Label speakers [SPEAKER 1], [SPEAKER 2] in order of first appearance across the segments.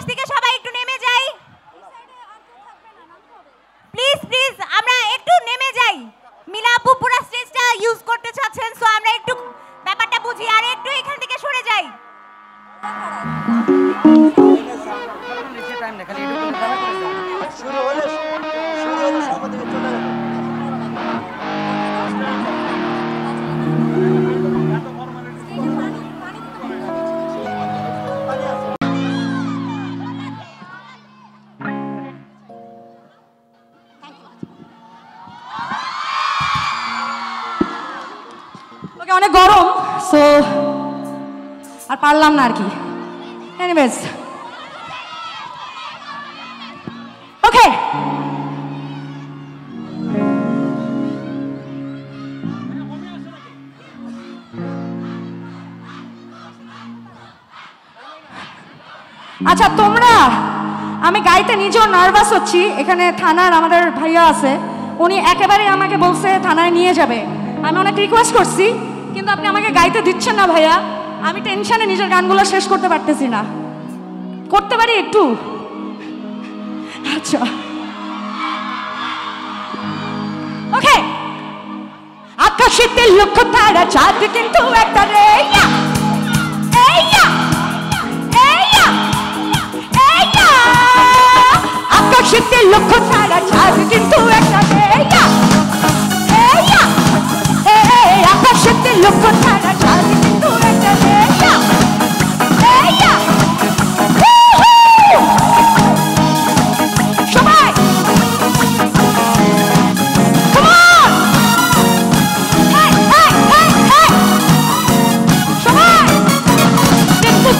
[SPEAKER 1] পাশ থেকে সবাই একটু নেমে যাই প্লিজ প্লিজ আমরা একটু নেমে যাই মিলা আপু পুরো স্টেজটা ইউজ করতে চাচ্ছেন সো আমরা একটু ব্যাপারটা বুঝি আর একটু এখান থেকে সরে যাই
[SPEAKER 2] শুরু হলে সবাই চলে যাবে
[SPEAKER 3] অনেক গরম সো আর পারলাম না আর কি এনিওয়েজ ওকে আচ্ছা তোমরা আমি গাইতে নিজেও নার্ভাস হচ্ছি এখানে থানার আমাদের ভাইয়া আছে উনি একেবারে আমাকে বলছে থানায় নিয়ে যাবে আমি অনেক রিকোয়েস্ট করছি কিন্তু আপনি আমাকে গাইতে দিচ্ছেন না ভাইয়া আমি টেনশনে নিজের গানগুলো শেষ করতে পারতেছি না করতে পারি একটু আচ্ছা ওকে আকাশেতে লক্ষ্য তারা চাঁদ কিন্তু একটা রে আকাশেতে লক্ষ্য তারা চাঁদ কিন্তু একটা রে আকাশেতে লক্ষ্য তারা চাঁদ কিন্তু একটা রে সবাই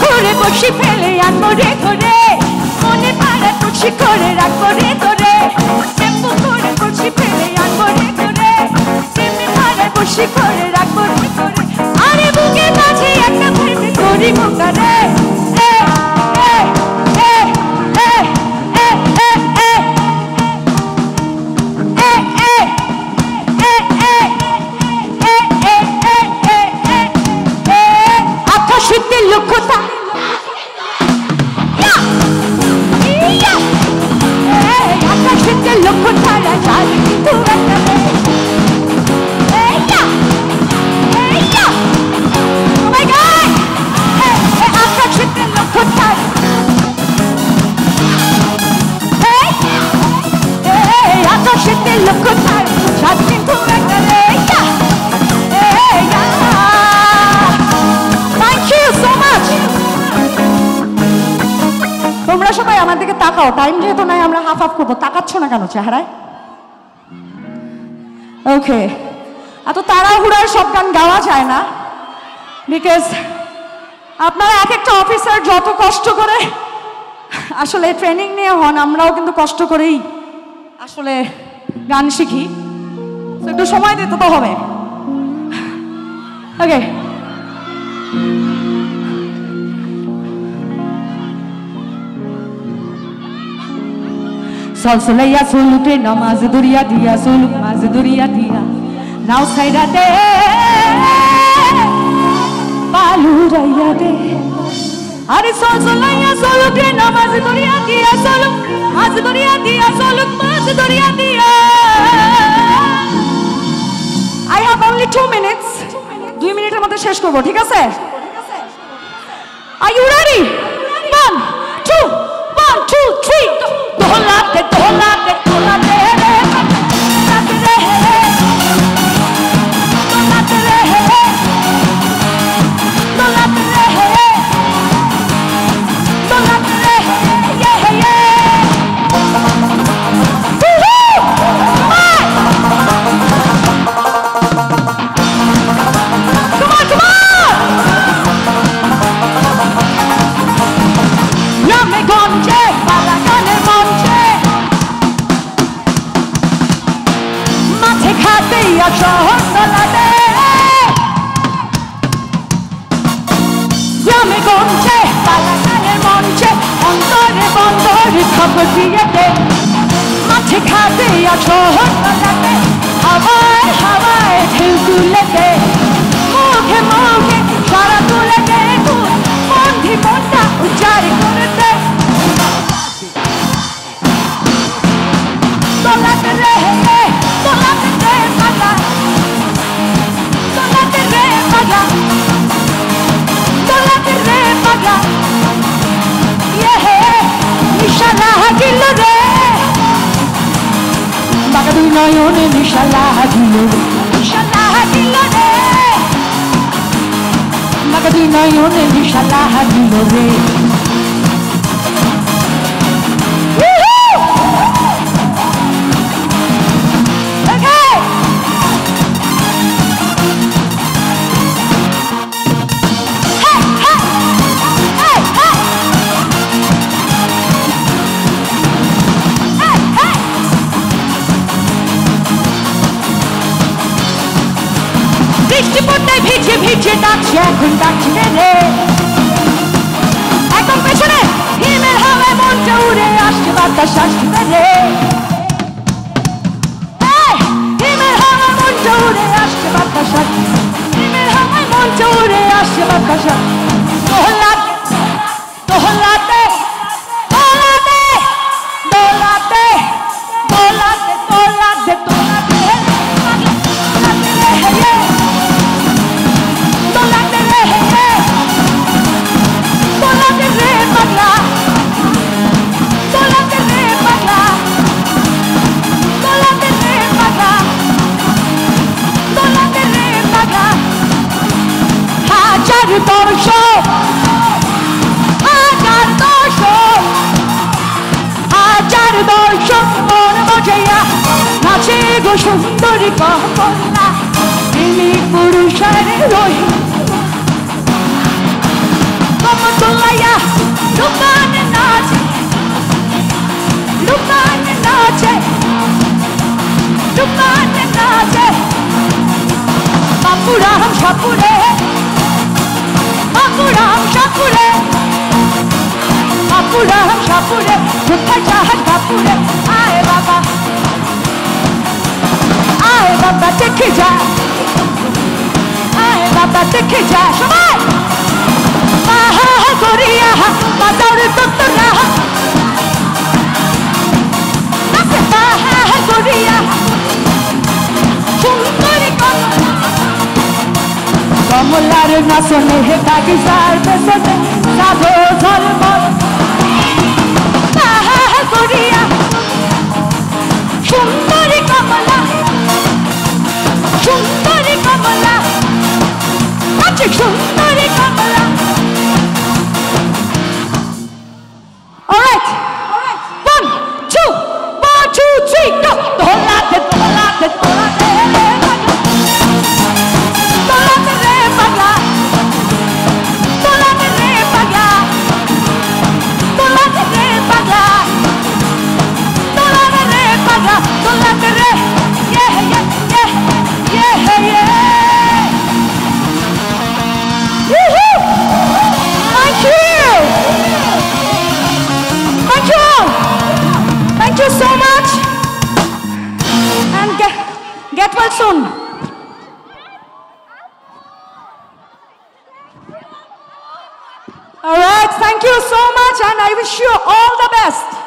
[SPEAKER 3] করে বসি ফেলে আনবো রে ধরে মনে পাড়া খুশি করে রাখবো রে ধরে টেম্পু করে বসি ফেলে আনবো রে ধরে তেমনি পাড়া বসি করে রাখবো রে ধরে আরে বুকে মাঝে একটা প্রেম করি মুখটা রে আকাশেতে লক্ষ্যটা আকাশেতে লক্ষ্য তারা চাঁদ কিন্তু একটা আকাশেতে লক্ষ্য তারা আকাশেতে লক্ষ্য তারা চাঁদ কিন্তু একটা থ্যাংক ইউ সো মাচ তোমরা সবাই আমার দিকে তাকাও টাইম যেহেতু নাই আমরা হাফ হাফ করবো তাকাচ্ছ না কেন চেহারায় ওকে এত তাড়াহুড়ার সব গান গাওয়া যায় না বিকজ আপনারা এক একটা অফিসার যত কষ্ট করে আসলে ট্রেনিং নিয়ে হন আমরাও কিন্তু কষ্ট করেই আসলে গান শিখি একটু সময় দিতে তো হবে ওকে Solsolaya solute namaz duriya diya soluk maz duriya diya now saida de balu raya de are solsolaya solute namaz duriya diya soluk maz duriya diya soluk maz duriya diya I have only 2 minutes 2 মিনিটের মধ্যে শেষ করব ঠিক আছে Are you ready 1 2 1 2 3 Dolate, dolate, dolate, dolate re, dolate re, dolate re, dolate re, yeah, yeah. Woohoo! Come on, come on! Yame gonje, balagane monje. Mate khate ya shahar dalade. Yame gonje, balagane monje. Ondore bondore khabor diye de. Mate khate ya shahar dalade. Hawaye hawaye dhil tule de. Mukhe mukhe shara tule de. Mondhi monta uchar kore de. দুই নয়নে নিশা লাগিল নিশা লাগিল রে আমাকে দুই নয়নে নিশা লাগিল রে বৃষ্টি পড়তে ভিজে ভিজে ডাকছে এখন ডাকছে রে একদম পেছনে হিমের হাওয়ায় মনটা উড়ে আসছে বাতাস আসছে রে হিমের হাওয়ায় মনটা উড়ে আসছে বাতাস আসছে হিমের হাওয়ায় মনটা উড়ে আসছে বাতাস দোলাতে দোলাতে দোলাতে দোলাতে দোলাতে দোলাতে দোলাতে সুন্দরী কহনা তিনি পুরুষের রই কমতলাইয়া লুকানে নাচে লুকানে নাচে লুকানে নাচে বাপুরাম সাপুরে বাপুরাম সাপুরে বাপুরাম সাপুরে কোথায় জাহাজ বাপুরে আয় বাবা আয় বাবা দেখে যা আয় বাবা দেখে যা সবাই মাহা করিয়া বাজারে তোরা নাচে মাহা করিয়া সুন্দরী কমলার নাচনে হে তাকি সার পেছনে সাধো ধর্ম মাহা করিয়া সুন্দরী কমলা সুন্দরী কমলা নাচে সুন্দরী কমলা Alright 1 2 1 2 3 go দোলাতে দোলাতে দোলাতে দোলাতে রে পাগলা দোলাতে রে পাগলা দোলাতে রে পাগলা দোলাতে রে পাগলা দোলাতে রে yeah yeah yeah yeah yeah woohoo thank you thank you so much and get well soon all right thank you so much and I wish you all the best